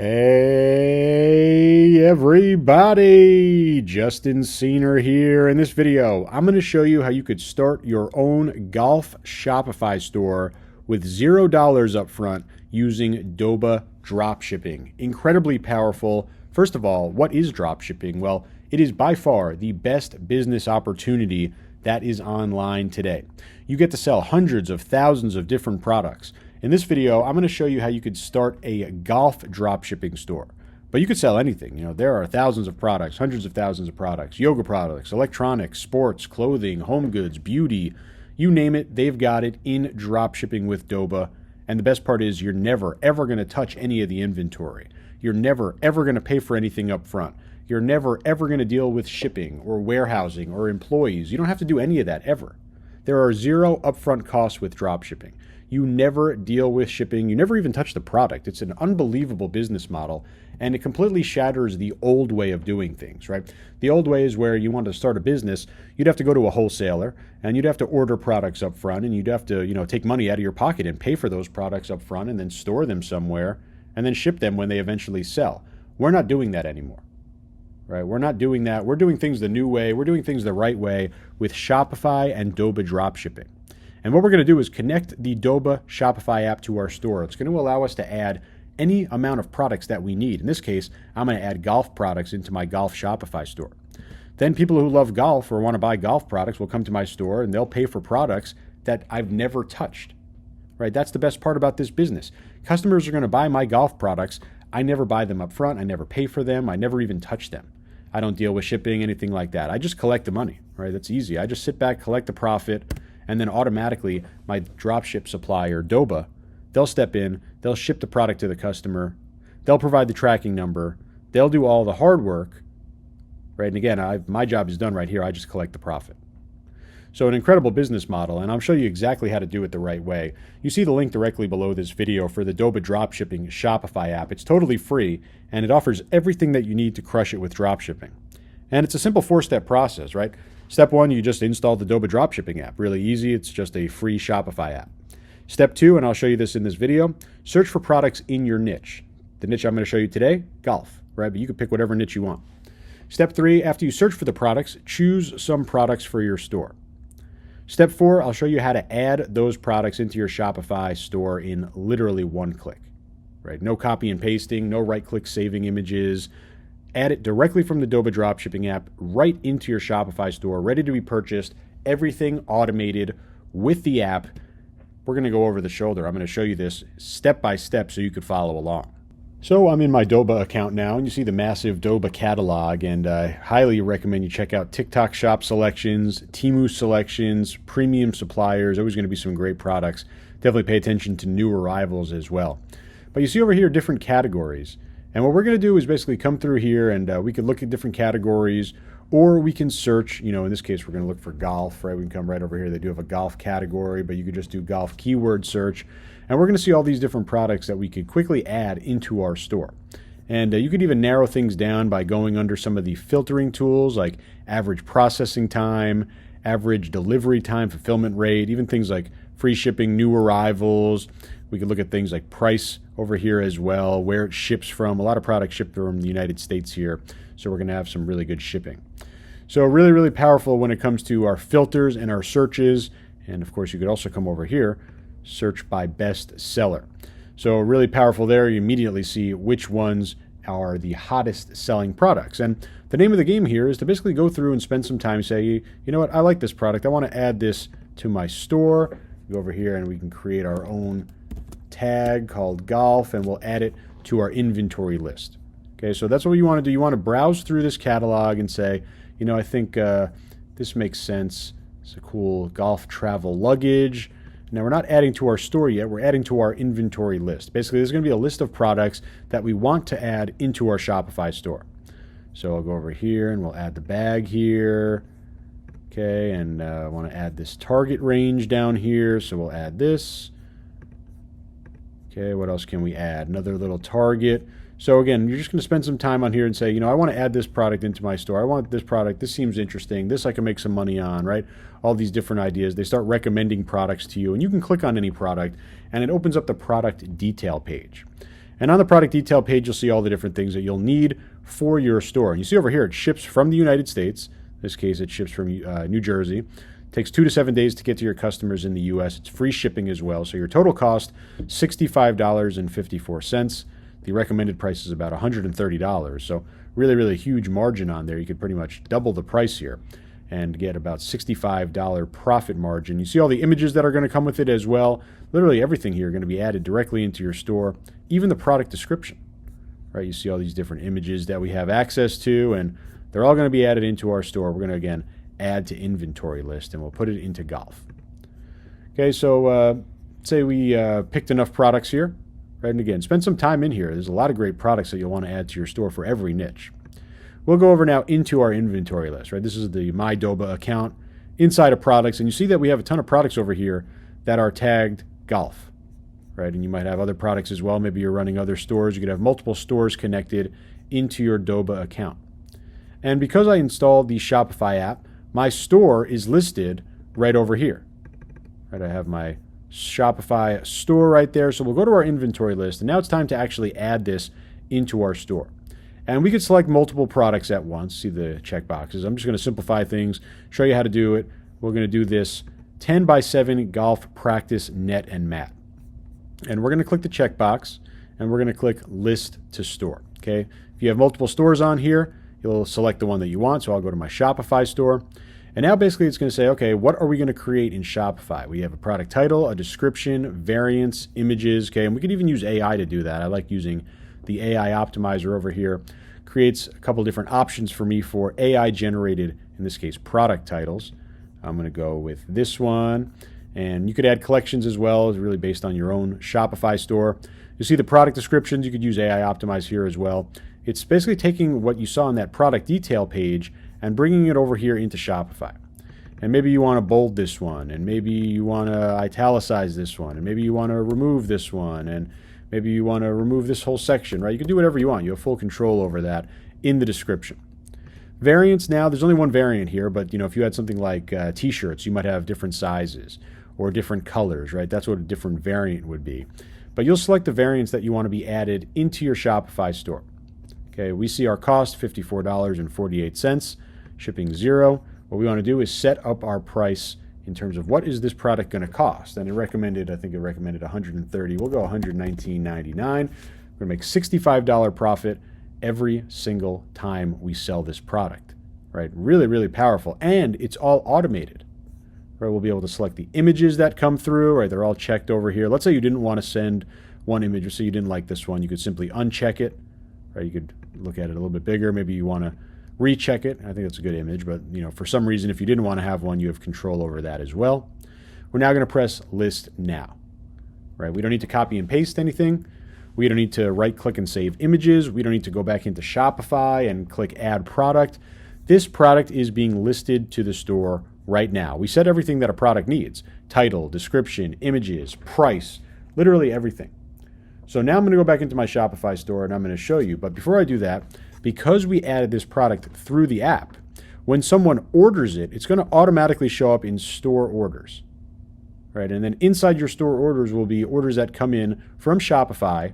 Hey everybody, Justin Senior here. In this video, I'm going to show you how you could start your own golf Shopify store with $0 upfront using Doba dropshipping. Incredibly powerful. First of all, what is dropshipping? Well, it is by far the best business opportunity that is online today. You get to sell hundreds of thousands of different products. In this video, I'm going to show you how you could start a golf dropshipping store. But you could sell anything. You know, there are thousands of products, hundreds of thousands of products, yoga products, electronics, sports, clothing, home goods, beauty, you name it, they've got it in dropshipping with Doba. And the best part is you're never, ever going to touch any of the inventory. You're never, ever going to pay for anything up front. You're never, ever going to deal with shipping or warehousing or employees. You don't have to do any of that ever. There are zero upfront costs with dropshipping. You never deal with shipping. You never even touch the product. It's an unbelievable business model, and it completely shatters the old way of doing things, right? The old way is where you want to start a business, you'd have to go to a wholesaler, and you'd have to order products up front, and you'd have to, take money out of your pocket and pay for those products up front and then store them somewhere and then ship them when they eventually sell. We're not doing that anymore. Right? We're not doing that. We're doing things the new way. We're doing things the right way with Shopify and Doba dropshipping. And what we're going to do is connect the Doba Shopify app to our store. It's going to allow us to add any amount of products that we need. In this case, I'm going to add golf products into my golf Shopify store. Then people who love golf or want to buy golf products will come to my store and they'll pay for products that I've never touched. Right? That's the best part about this business. Customers are going to buy my golf products. I never buy them up front. I never pay for them. I never even touch them. I don't deal with shipping, anything like that. I just collect the money, right? That's easy. I just sit back, collect the profit, and then automatically my dropship supplier, Doba, they'll step in, they'll ship the product to the customer, they'll provide the tracking number, they'll do all the hard work, right? And again, my job is done right here. I just collect the profit. So an incredible business model, and I'll show you exactly how to do it the right way. You see the link directly below this video for the Doba Dropshipping Shopify app. It's totally free, and it offers everything that you need to crush it with dropshipping. And it's a simple 4-step process, right? Step 1, you just install the Doba Dropshipping app. Really easy. It's just a free Shopify app. Step 2, and I'll show you this in this video, search for products in your niche. The niche I'm going to show you today, golf, right? But you can pick whatever niche you want. Step 3, after you search for the products, choose some products for your store. Step 4, I'll show you how to add those products into your Shopify store in literally one click, right? No copy and pasting, no right-click saving images. Add it directly from the Doba Dropshipping app right into your Shopify store, ready to be purchased, everything automated with the app. We're going to go over the shoulder. I'm going to show you this step by step so you could follow along. So I'm in my Doba account now, and you see the massive Doba catalog, and I highly recommend you check out TikTok shop selections, Temu selections, premium suppliers. Always going to be some great products. Definitely pay attention to new arrivals as well. But you see over here different categories. And what we're going to do is basically come through here, and we can look at different categories, or we can search. In this case, we're going to look for golf, right? We can come right over here. They do have a golf category, but you could just do golf keyword search. And we're going to see all these different products that we could quickly add into our store. And you could even narrow things down by going under some of the filtering tools like average processing time, average delivery time, fulfillment rate, even things like free shipping, new arrivals. We could look at things like price over here as well, where it ships from. A lot of products ship from the United States here, so we're going to have some really good shipping. So really, really powerful when it comes to our filters and our searches. And of course, you could also come over here, search by best seller. So really powerful there. You immediately see which ones are the hottest selling products. And the name of the game here is to basically go through and spend some time, say, you know what, I like this product. I want to add this to my store. Go over here and we can create our own tag called golf, and we'll add it to our inventory list. Okay, so that's what you want to do. You want to browse through this catalog and say, I think this makes sense. It's a cool golf travel luggage. Now, we're not adding to our store yet. We're adding to our inventory list. Basically, there's going to be a list of products that we want to add into our Shopify store. So I'll go over here and we'll add the bag here. Okay, and I want to add this target range down here. So we'll add this. Okay, what else can we add? Another little target. So again, you're just going to spend some time on here and say, I want to add this product into my store. I want this product. This seems interesting. This I can make some money on, right? All these different ideas. They start recommending products to you, and you can click on any product, and it opens up the product detail page. And on the product detail page, you'll see all the different things that you'll need for your store. And you see over here, it ships from the United States. In this case, it ships from New Jersey. It takes 2 to 7 days to get to your customers in the US. It's free shipping as well. So your total cost, $65.54. The recommended price is about $130. So really, really huge margin on there. You could pretty much double the price here and get about $65 profit margin. You see all the images that are going to come with it as well. Literally everything here is going to be added directly into your store, even the product description. Right? You see all these different images that we have access to, and they're all going to be added into our store. We're going to, again, add to inventory list, and we'll put it into golf. Okay, so say we picked enough products here. Right? And again, spend some time in here. There's a lot of great products that you'll want to add to your store for every niche. We'll go over now into our inventory list, right? This is the My Doba account inside of products, and you see that we have a ton of products over here that are tagged golf, right? And you might have other products as well. Maybe you're running other stores. You could have multiple stores connected into your Doba account. And because I installed the Shopify app, my store is listed right over here, right? I have my Shopify store right there. So we'll go to our inventory list, and now it's time to actually add this into our store. And we could select multiple products at once. See the check boxes. I'm just going to simplify things, show you how to do it. We're going to do this 10 by 7 golf practice net and mat. And we're going to click the checkbox, and we're going to click list to store. Okay. If you have multiple stores on here, you'll select the one that you want. So I'll go to my Shopify store. And now basically it's going to say, okay, what are we going to create in Shopify? We have a product title, a description, variants, images. Okay. And we could even use AI to do that. I like using the AI optimizer over here. Creates a couple different options for me for AI generated, in this case, product titles. I'm going to go with this one. And you could add collections as well. It's really based on your own Shopify store. You see the product descriptions. You could use AI optimize here as well. It's basically taking what you saw on that product detail page and bringing it over here into Shopify. And maybe you want to bold this one, and maybe you want to italicize this one, and maybe you want to remove this one, and maybe you want to remove this whole section, right? You can do whatever you want. You have full control over that in the description. Variants now, there's only one variant here, but if you had something like t-shirts, you might have different sizes or different colors, right? That's what a different variant would be. But you'll select the variants that you want to be added into your Shopify store. Okay, we see our cost, $54.48, shipping 0. What we want to do is set up our price in terms of what is this product going to cost. And I think it recommended $130. We'll go $119.99. We're going to make $65 profit every single time we sell this product, right? Really, really powerful. And it's all automated, right? We'll be able to select the images that come through, right? They're all checked over here. Let's say you didn't want to send one image, or say you didn't like this one. You could simply uncheck it, right? You could look at it a little bit bigger. Maybe you want to recheck it. I think that's a good image, but for some reason, if you didn't want to have one, you have control over that as well. We're now going to press list now, right? We don't need to copy and paste anything. We don't need to right click and save images. We don't need to go back into Shopify and click add product. This product is being listed to the store right now. We set everything that a product needs: title, description, images, price, literally everything. So now I'm going to go back into my Shopify store and I'm going to show you. But before I do that, because we added this product through the app, when someone orders it, it's going to automatically show up in store orders, right? And then inside your store orders will be orders that come in from Shopify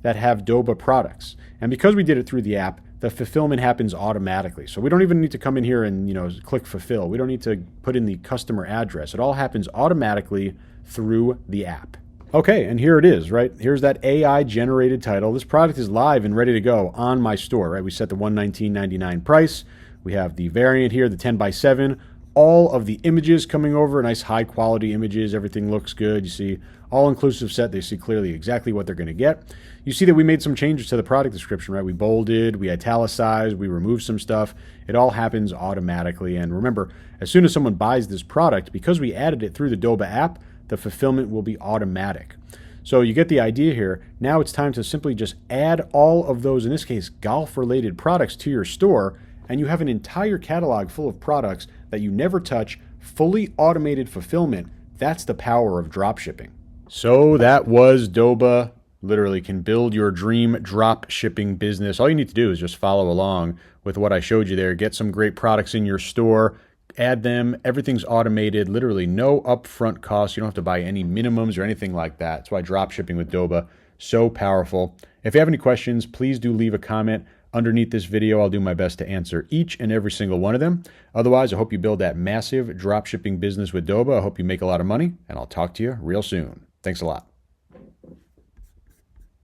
that have Doba products. And because we did it through the app, the fulfillment happens automatically. So we don't even need to come in here and click fulfill. We don't need to put in the customer address. It all happens automatically through the app. Okay, and here it is, right? Here's that AI-generated title. This product is live and ready to go on my store, right? We set the $119.99 price. We have the variant here, the 10 by 7. All of the images coming over, nice high-quality images. Everything looks good. You see all-inclusive set. They see clearly exactly what they're going to get. You see that we made some changes to the product description, right? We bolded, we italicized, we removed some stuff. It all happens automatically. And remember, as soon as someone buys this product, because we added it through the Doba app, the fulfillment will be automatic. So you get the idea here. Now it's time to simply just add all of those, in this case, golf-related products to your store, and you have an entire catalog full of products that you never touch, fully automated fulfillment. That's the power of dropshipping. So that was Doba. Literally can build your dream drop shipping business. All you need to do is just follow along with what I showed you there. Get some great products in your store. Add them. Everything's automated. Literally no upfront costs. You don't have to buy any minimums or anything like that. That's why drop shipping with Doba So powerful. If you have any questions, please do leave a comment underneath this video. I'll do my best to answer each and every single one of them. Otherwise, I hope you build that massive dropshipping business with Doba. I hope you make a lot of money, and I'll talk to you real soon. Thanks a lot.